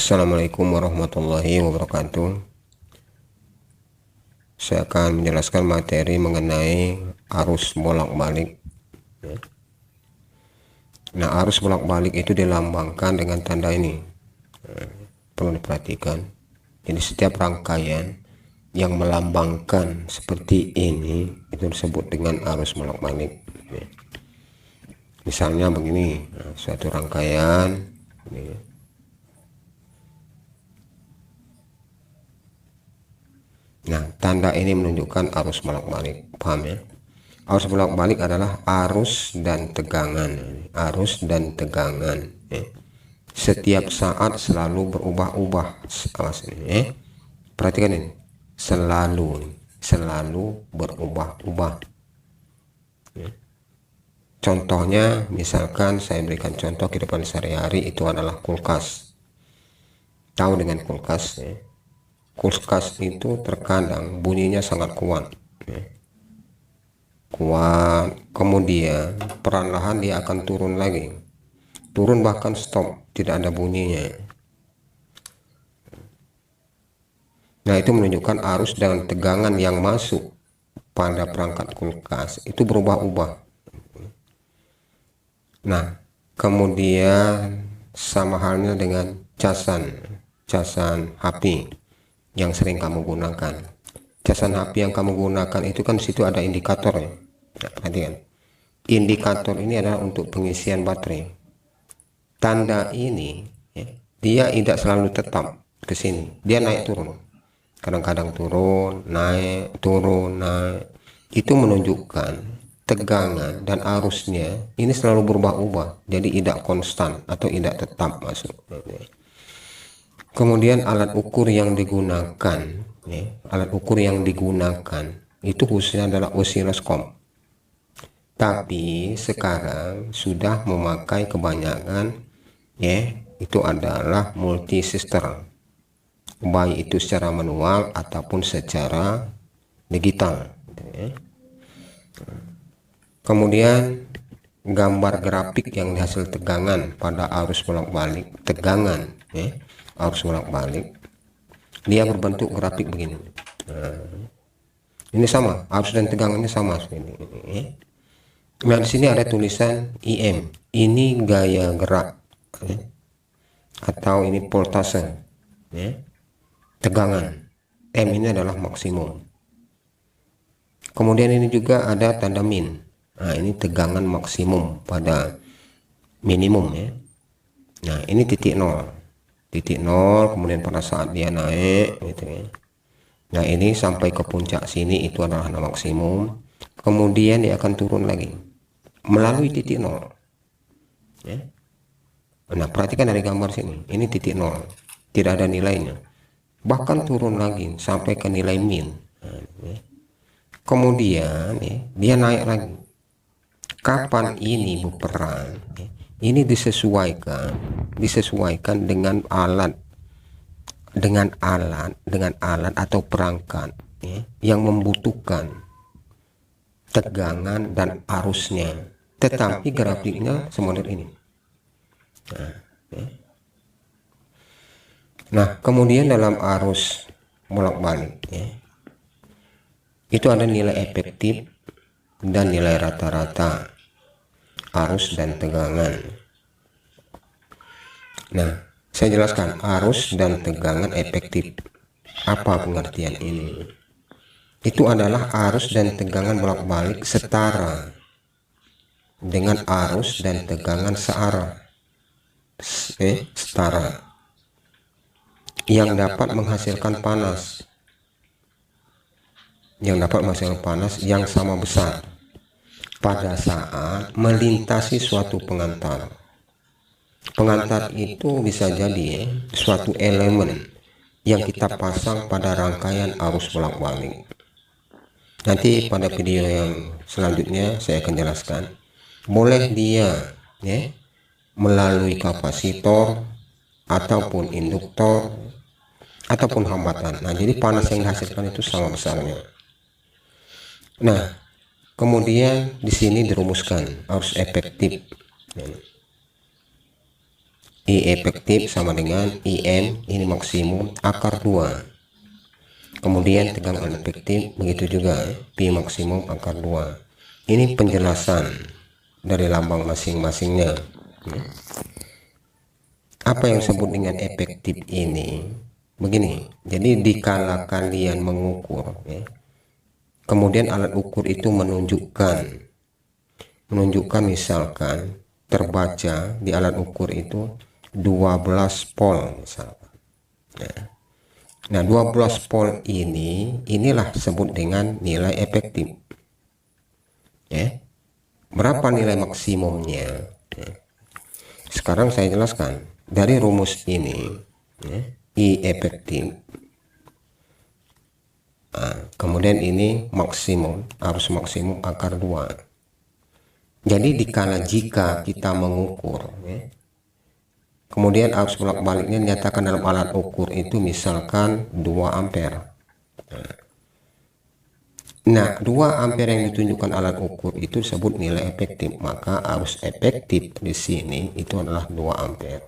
Assalamualaikum warahmatullahi wabarakatuh. Saya akan menjelaskan materi mengenai arus bolak-balik. Nah, arus bolak-balik itu dilambangkan dengan tanda ini. Perlu diperhatikan. Jadi setiap rangkaian yang melambangkan seperti ini itu disebut dengan arus bolak-balik. Misalnya begini, suatu rangkaian ini. Nah, tanda ini menunjukkan arus bolak-balik. Paham ya? Arus bolak-balik adalah arus dan tegangan. Arus dan tegangan. Setiap saat selalu berubah-ubah. Awas ini. Perhatikan ini. Selalu berubah-ubah. Contohnya, misalkan saya berikan contoh kehidupan sehari-hari itu adalah kulkas. Tahu dengan kulkas ya? Kulkas itu terkadang bunyinya sangat kuat, kemudian perlahan dia akan turun lagi, bahkan stop, tidak ada bunyinya. Nah, itu menunjukkan arus dan tegangan yang masuk pada perangkat kulkas itu berubah-ubah. Nah, kemudian sama halnya dengan casan HP yang sering kamu gunakan. Casan HP yang kamu gunakan itu kan situ ada indikator ya. Nah, perhatikan. Indikator ini adalah untuk pengisian baterai. Tanda ini ya, dia tidak selalu tetap ke sini. Dia naik turun. Kadang-kadang turun, naik, turun, naik. Itu menunjukkan tegangan dan arusnya ini selalu berubah-ubah. Jadi tidak konstan atau tidak tetap masuk. Kemudian alat ukur yang digunakan, itu khususnya adalah osiloskop. Tapi sekarang sudah memakai kebanyakan, itu adalah multisistem, baik itu secara manual ataupun secara digital. Kemudian gambar grafik yang dihasil tegangan pada arus bolak-balik, arus bolak-balik dia berbentuk grafik begini. Nah, ini sama, arus dan tegangannya sama ini. Nah, di sini ada tulisan IM, ini gaya gerak atau ini voltase tegangan, M ini adalah maksimum. Kemudian ini juga ada tanda min. Nah, ini tegangan maksimum pada minimum ya. Nah, ini titik nol, kemudian pada saat dia naik gitu ya. Nah, ini sampai ke puncak sini itu adalah maksimum, kemudian dia akan turun lagi melalui titik nol ya. Nah, perhatikan dari gambar sini, ini titik nol, tidak ada nilainya, bahkan turun lagi sampai ke nilai min. Nah, ya. Kemudian ya, dia naik lagi. Kapan ini berperan ya? Ini disesuaikan dengan alat atau perangkat ya, yang membutuhkan tegangan dan arusnya, tetapi grafiknya semodel ini. Nah, kemudian dalam arus bolak-balik ya, itu ada nilai efektif dan nilai rata-rata arus dan tegangan. Nah, saya jelaskan arus dan tegangan efektif. Apa pengertian ini? Itu adalah arus dan tegangan bolak-balik setara dengan arus dan tegangan searah, setara, yang dapat menghasilkan panas, yang sama besar pada saat melintasi suatu pengantar. Pengantar itu bisa jadi suatu elemen yang kita pasang pada rangkaian arus bolak-balik. Nanti pada video yang selanjutnya saya akan jelaskan. Boleh dia melalui kapasitor ataupun induktor ataupun hambatan. Nah, jadi panas yang dihasilkan itu sama besarnya. Nah, kemudian di sini dirumuskan arus efektif. I efektif sama dengan IM, ini maksimum akar 2. Kemudian tegangan efektif begitu juga, Pi maksimum akar 2. Ini penjelasan dari lambang masing-masingnya. Apa yang disebut dengan efektif ini? Begini, jadi dikala kalian mengukur, kemudian alat ukur itu menunjukkan misalkan terbaca di alat ukur itu 12 volt misalkan. Nah, 12 volt inilah disebut dengan nilai efektif. Berapa nilai maksimumnya? Sekarang saya jelaskan dari rumus ini, I efektif. Kemudian ini maksimum, arus maksimum akar 2. Jadi dikala jika kita mengukur, kemudian arus bolak-baliknya dinyatakan dalam alat ukur itu misalkan 2 ampere. Nah, 2 ampere yang ditunjukkan alat ukur itu disebut nilai efektif. Maka arus efektif di sini itu adalah 2 ampere.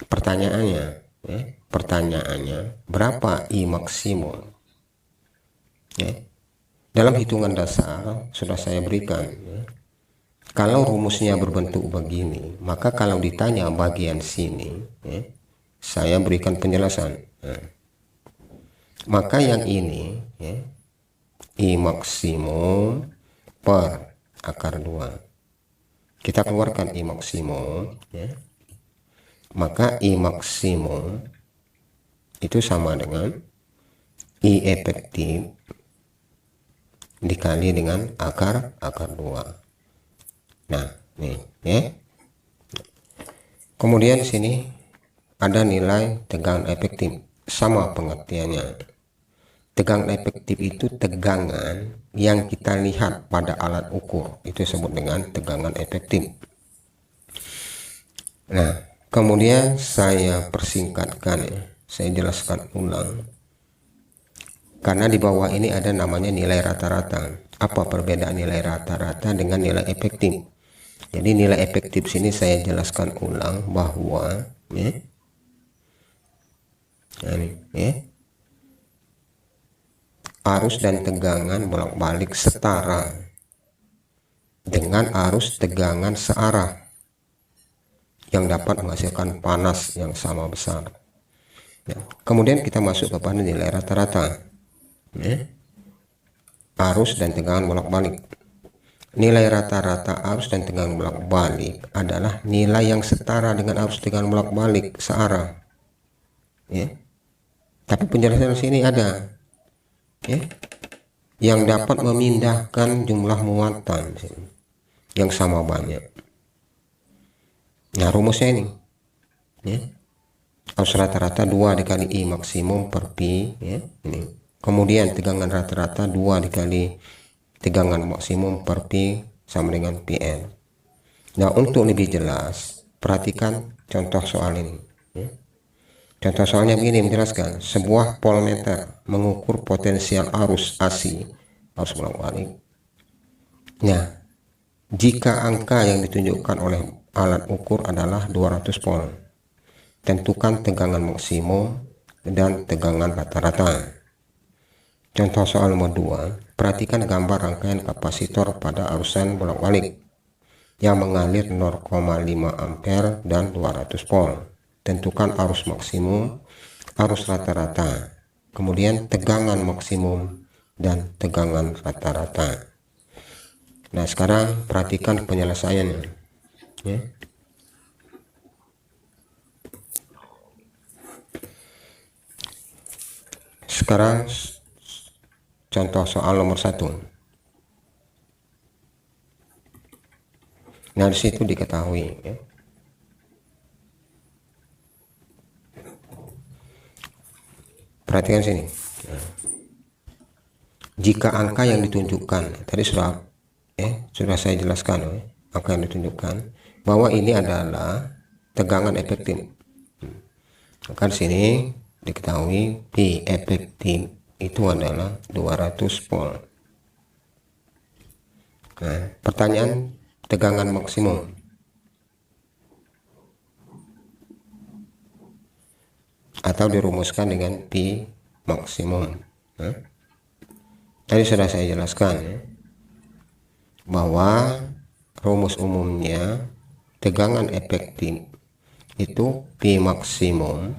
Pertanyaannya, berapa I maksimum? Dalam hitungan dasar sudah saya berikan. Kalau rumusnya berbentuk begini, maka kalau ditanya bagian sini, saya berikan penjelasan. Maka yang ini, I maksimum per akar 2. Kita keluarkan I maksimum, maka I maksimum itu sama dengan I efektif dikali dengan akar 2. Nah, nih, kemudian di sini ada nilai tegangan efektif, sama pengertiannya. Tegangan efektif itu tegangan yang kita lihat pada alat ukur, itu disebut dengan tegangan efektif. Nah, kemudian saya persingkatkan, saya jelaskan ulang. Karena di bawah ini ada namanya nilai rata-rata. Apa perbedaan nilai rata-rata dengan nilai efektif? Jadi nilai efektif sini saya jelaskan ulang bahwa arus dan tegangan bolak-balik setara dengan arus tegangan searah yang dapat menghasilkan panas yang sama besar. Kemudian kita masuk kepada nilai rata-rata. Arus dan tegangan bolak-balik. Nilai rata-rata arus dan tegangan bolak-balik adalah nilai yang setara dengan arus tegangan bolak-balik searah. Tapi penjelasan sini ada, yang dapat memindahkan jumlah muatan yang sama banyak. Nah, rumusnya ini, arus rata-rata 2 dikali I maksimum per Pi, ini. Kemudian tegangan rata-rata 2 dikali tegangan maksimum per Pi sama dengan Pn. Nah, untuk lebih jelas, perhatikan contoh soal ini. Contoh soalnya begini menjelaskan, sebuah voltmeter mengukur potensial arus AC, arus bolak-balik. Nah, jika angka yang ditunjukkan oleh alat ukur adalah 200 volt, tentukan tegangan maksimum dan tegangan rata-rata. Contoh soal nomor 2, perhatikan gambar rangkaian kapasitor pada arusan bolak-balik yang mengalir 0,5 ampere dan 200 volt. Tentukan arus maksimum, arus rata-rata, kemudian tegangan maksimum dan tegangan rata-rata. Nah, sekarang perhatikan penyelesaiannya. Sekarang contoh soal nomor 1. Nah, di situ diketahui, perhatikan sini. Jika angka yang ditunjukkan tadi sudah saya jelaskan, angka yang ditunjukkan bahwa ini adalah tegangan efektif. Maka di sini diketahui P efektif itu adalah 200 volt. Nah, pertanyaan tegangan maksimum. atau dirumuskan dengan pi maksimum. Tadi sudah saya jelaskan ya, bahwa rumus umumnya tegangan efektif itu pi maksimum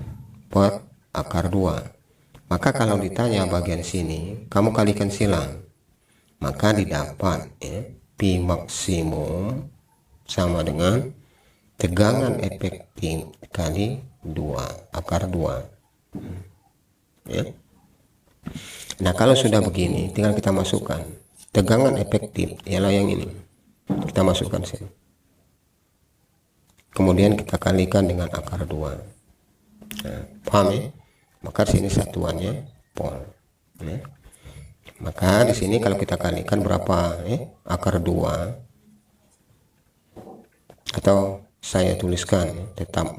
per akar 2. Maka kalau ditanya bagian sini, kamu kalikan silang, maka didapat ya, pi maksimum sama dengan tegangan efektif kali 2 akar 2 ya. Nah kalau sudah begini, tinggal kita masukkan tegangan efektif, ialah yang ini, kita masukkan sini, kemudian kita kalikan dengan akar 2. Nah, paham ya? Maka di sini satuannya pol ya. Maka di sini kalau kita kalikan berapa ya? Akar 2, atau saya tuliskan ya, tetap.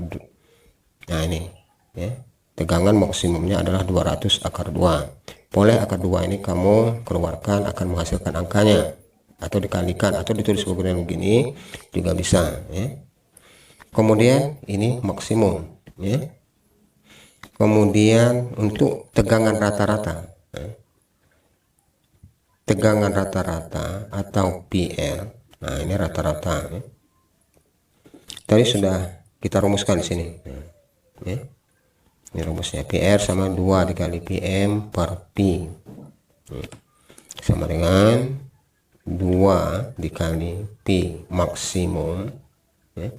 Nah ini ya, tegangan maksimumnya adalah 200 akar 2. Boleh akar 2 ini kamu keluarkan, akan menghasilkan angkanya, atau dikalikan atau ditulis begini juga bisa ya. Kemudian ini maksimum ya. Kemudian untuk tegangan rata-rata ya, tegangan rata-rata atau PR. Nah ini rata-rata ya. Tadi sudah kita rumuskan di sini ya. Ini rumusnya, PR sama 2 dikali PM per P ya, sama dengan 2 dikali P maksimum ya,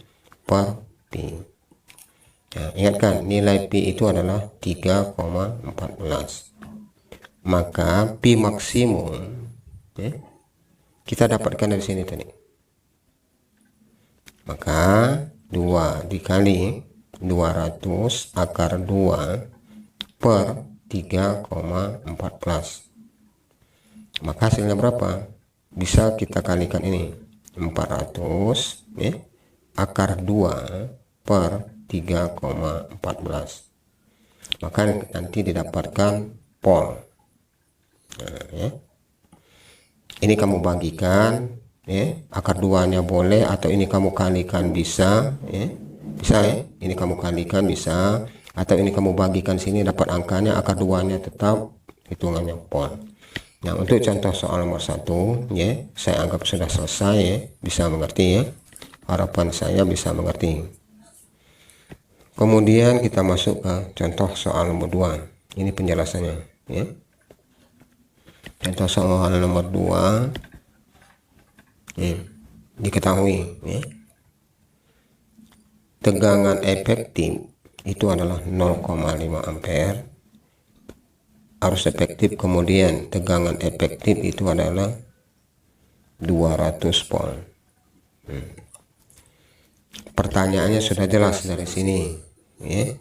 per P. Nah, ingatkan nilai P itu adalah 3,14. Maka P maksimum ya, kita dapatkan dari sini tadi. Maka 2 dikali 200 akar 2 per 3,14. Maka hasilnya berapa? Bisa kita kalikan ini, 400 ya, akar 2 per 3,14. Maka nanti didapatkan pol. Nah, ya. Ini kamu bagikan ya, akar 2-nya boleh, atau ini kamu kalikan bisa ya. Bisa ya, ini kamu kalikan bisa, atau ini kamu bagikan sini dapat angkanya, akar 2-nya tetap hitungannya pol. Nah untuk contoh soal nomor 1 ya, saya anggap sudah selesai ya, bisa mengerti ya, harapan saya bisa mengerti. Kemudian kita masuk ke contoh soal nomor 2. Ini penjelasannya ya. Contoh soal nomor 2 ya, diketahui ya, tegangan efektif itu adalah 0,5 ampere arus efektif, kemudian tegangan efektif itu adalah 200 volt. Pertanyaannya sudah jelas dari sini ya.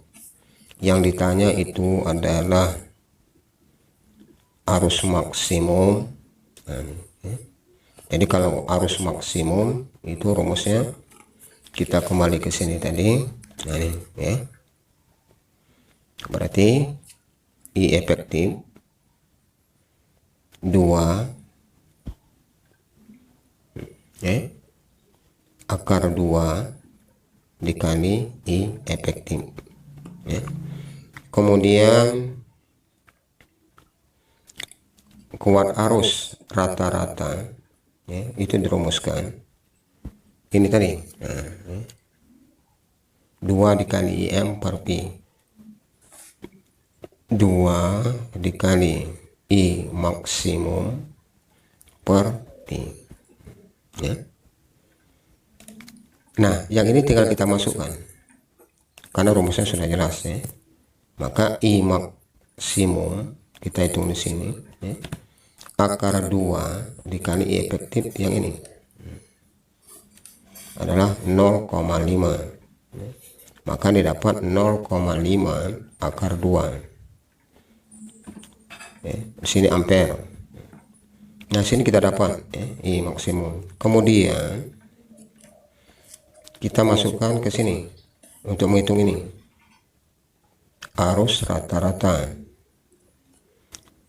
Yang ditanya itu adalah arus maksimum. Jadi kalau arus maksimum itu rumusnya, kita kembali ke sini tadi. Nah ini ya, berarti I efektif 2 ya, akar 2 dikali I efektif ya. Kemudian kuat arus rata-rata ya, itu dirumuskan ini tadi, nah, ya, 2 dikali IM per P, 2 dikali I maksimum per P ya. Nah yang ini tinggal kita masukkan karena rumusnya sudah jelas ya. Maka I maksimum kita hitung di sini ya, akar 2 dikali I efektif yang ini adalah 0,5 ya. Maka didapat 0,5 akar 2 ya. Di sini ampere. Nah sini kita dapat ya, I maksimum. Kemudian kita masukkan ke sini untuk menghitung ini arus rata-rata.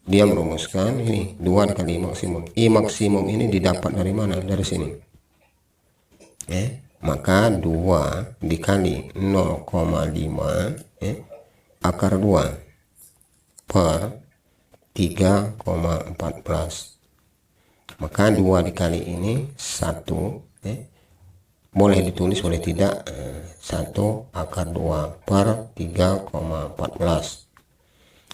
Dia merumuskan ini 2 dikali I maksimum. I maksimum ini didapat dari mana? Dari sini ya. Maka 2 dikali 0,5 ya, akar 2 per 3,14. Maka 2 dikali ini 1, boleh ditulis boleh tidak, 1 akar 2 per 3,14.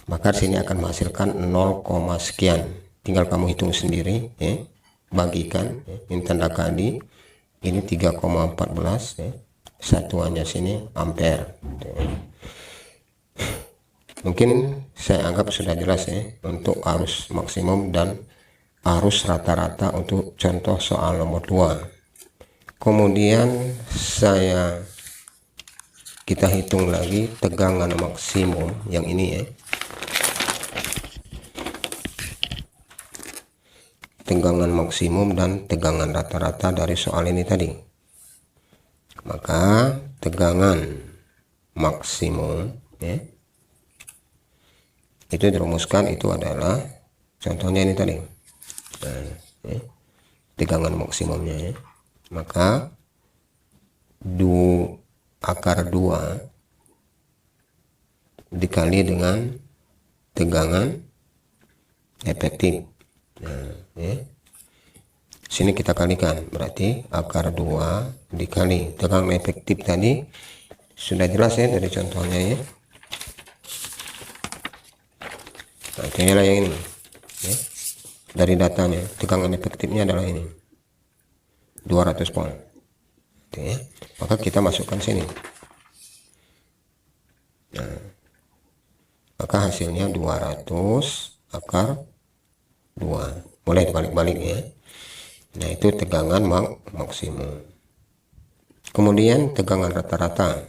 Maka sini akan menghasilkan 0, sekian. Tinggal kamu hitung sendiri, bagikan, ini tanda kali, ini 3,14, satuannya sini ampere. Mungkin saya anggap sudah jelas untuk arus maksimum dan arus rata-rata untuk contoh soal nomor 2. Kemudian kita hitung lagi tegangan maksimum yang ini tegangan maksimum dan tegangan rata-rata dari soal ini tadi. Maka tegangan maksimum itu dirumuskan, itu adalah contohnya ini tadi, tegangan maksimumnya maka akar 2 dikali dengan tegangan efektif. Sini kita kalikan, berarti akar 2 dikali tegangan efektif tadi sudah jelas dari contohnya Nah, inilah yang ini dari datanya, tegangan efektifnya adalah ini 200 volt. Maka kita masukkan sini, maka hasilnya 200 akar 2. Boleh dibalik-balik Nah, itu tegangan maksimum. Kemudian tegangan rata-rata.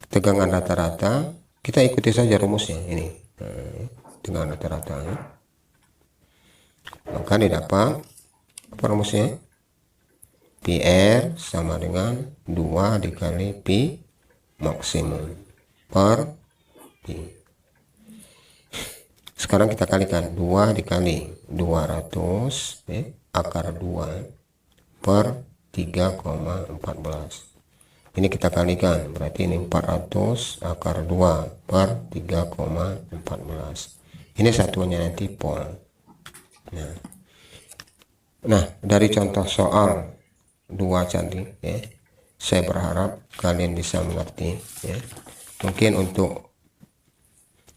Tegangan rata-rata kita ikuti saja rumusnya ini, tegangan rata-rata maka didapat apa rumusnya, PR sama dengan 2 dikali P maksimum per P. Sekarang kita kalikan 2 dikali 200 akar 2 per 3,14. Ini kita kalikan, berarti ini 400 akar 2 per 3,14. Ini satuannya nanti volt. Nah, dari contoh soal 2 cantik saya berharap kalian bisa mengerti Mungkin untuk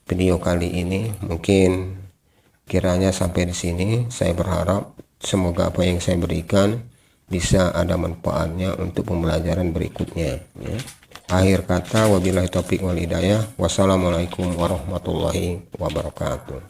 video kali ini mungkin kiranya sampai di sini. Saya berharap semoga apa yang saya berikan bisa ada manfaatnya untuk pembelajaran berikutnya Akhir kata, wabillahi taufiq wal hidayah. Wassalamualaikum warahmatullahi wabarakatuh.